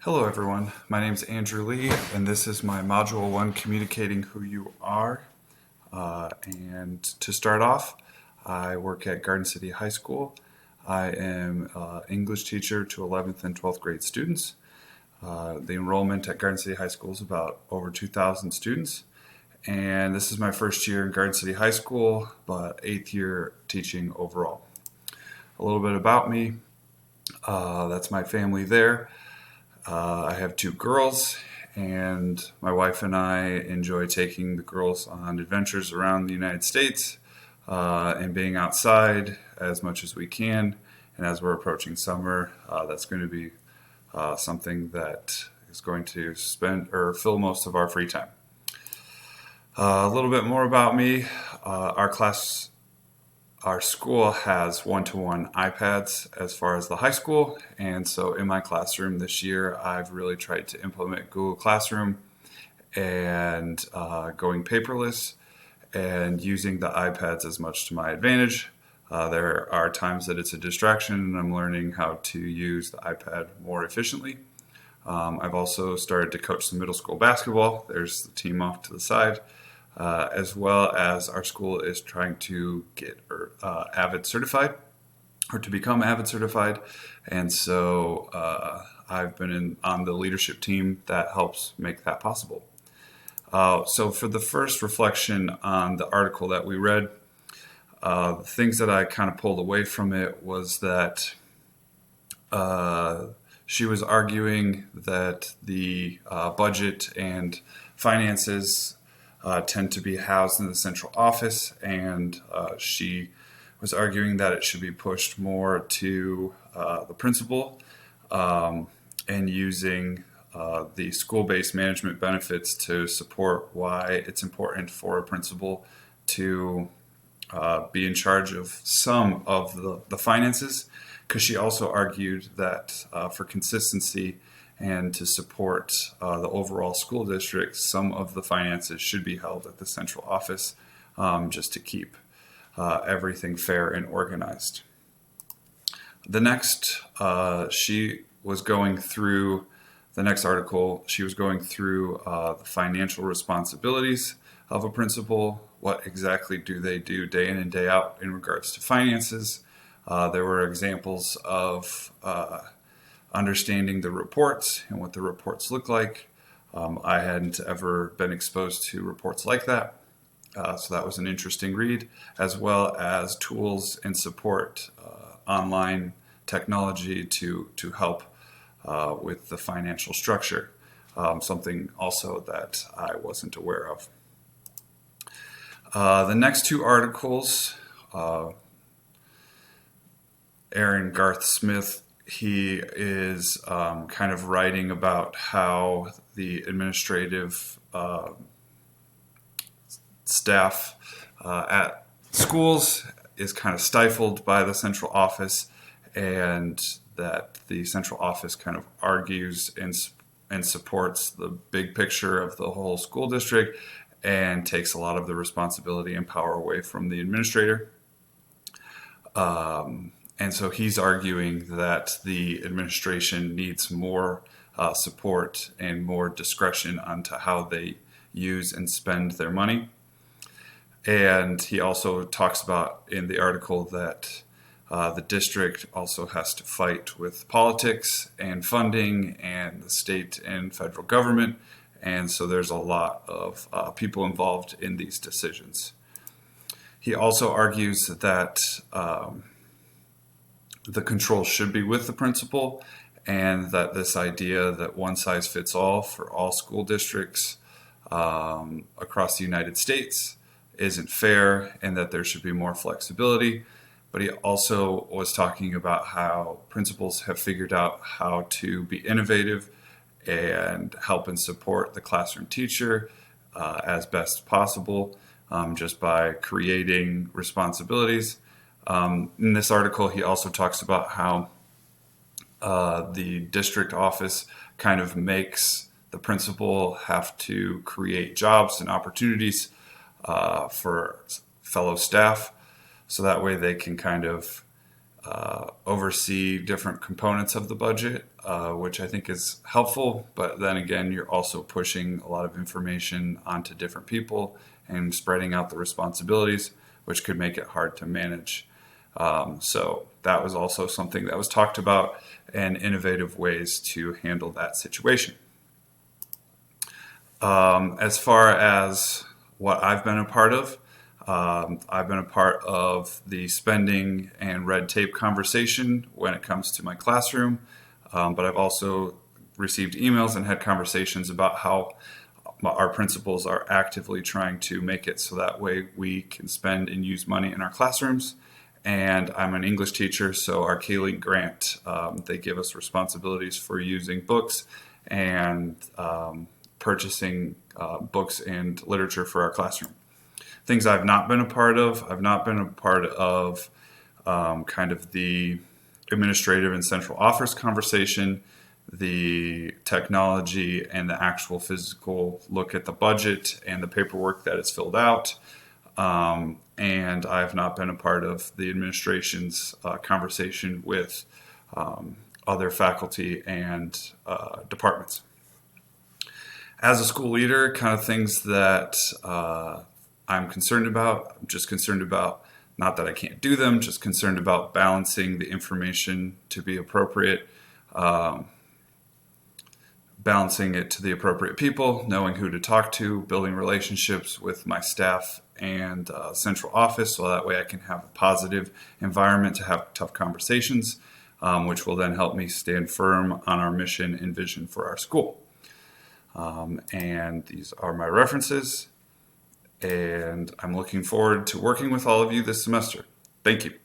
Hello everyone, my name is Andrew Lee and this is my Module 1 Communicating Who You Are. And to start off, I work at Garden City High School. I am an English teacher to 11th and 12th grade students. The enrollment at Garden City High School is about over 2,000 students. And this is my first year in Garden City High School, but 8th year teaching overall. A little bit about me, that's my family there. I have two girls, and my wife and I enjoy taking the girls on adventures around the United States and being outside as much as we can. And as we're approaching summer, that's going to be something that is going to spend or fill most of our free time. A little bit more about me. Our school has one-to-one iPads as far as the high school, and so in my classroom this year I've really tried to implement Google Classroom and going paperless and using the iPads as much to my advantage. There are times that it's a distraction and I'm learning how to use the iPad more efficiently. I've also started to coach some middle school basketball. There's the team off to the side. As well as our school is trying to get AVID certified or to become AVID certified. And so I've been on the leadership team that helps make that possible. So for the first reflection on the article that we read, the things that I kind of pulled away from it was that she was arguing that the budget and finances tend to be housed in the central office, and she was arguing that it should be pushed more to the principal and using the school-based management benefits to support why it's important for a principal to be in charge of some of the finances, because she also argued that for consistency and to support the overall school district, some of the finances should be held at the central office just to keep everything fair and organized. The next, she was going through the next article, she was going through the financial responsibilities of a principal. What exactly do they do day in and day out in regards to finances? There were examples of understanding the reports and what the reports look like. I hadn't ever been exposed to reports like that, so that was an interesting read, as well as tools and support, online technology to help with the financial structure, something also that I wasn't aware of. The next two articles, Aaron Garth Smith, he is kind of writing about how the administrative staff at schools is kind of stifled by the central office, and that the central office kind of argues and supports the big picture of the whole school district and takes a lot of the responsibility and power away from the administrator. And so he's arguing that the administration needs more support and more discretion onto how they use and spend their money. And he also talks about in the article that the district also has to fight with politics and funding and the state and federal government. And so there's a lot of people involved in these decisions. He also argues that the control should be with the principal, and that this idea that one size fits all for all school districts across the United States isn't fair, and that there should be more flexibility. But he also was talking about how principals have figured out how to be innovative and help and support the classroom teacher as best possible, just by creating responsibilities. In this article, he also talks about how the district office kind of makes the principal have to create jobs and opportunities for fellow staff, so that way they can kind of oversee different components of the budget which I think is helpful. But then again, you're also pushing a lot of information onto different people and spreading out the responsibilities, which could make it hard to manage. So that was also something that was talked about, and innovative ways to handle that situation. As far as what I've been a part of, I've been a part of the spending and red tape conversation when it comes to my classroom, but I've also received emails and had conversations about how our principals are actively trying to make it so that way we can spend and use money in our classrooms. And I'm an English teacher, so our K-Link grant, they give us responsibilities for using books and purchasing books and literature for our classroom. Things I've not been a part of, I've not been a part of kind of the administrative and central office conversation, the technology and the actual physical look at the budget and the paperwork that is filled out. And I've not been a part of the administration's conversation with other faculty and departments. As a school leader, kind of things that I'm concerned about, I'm just concerned about, not that I can't do them, just concerned about balancing the information to be appropriate, balancing it to the appropriate people, knowing who to talk to, building relationships with my staff and central office, so that way I can have a positive environment to have tough conversations, which will then help me stand firm on our mission and vision for our school. And these are my references, and I'm looking forward to working with all of you this semester. Thank you.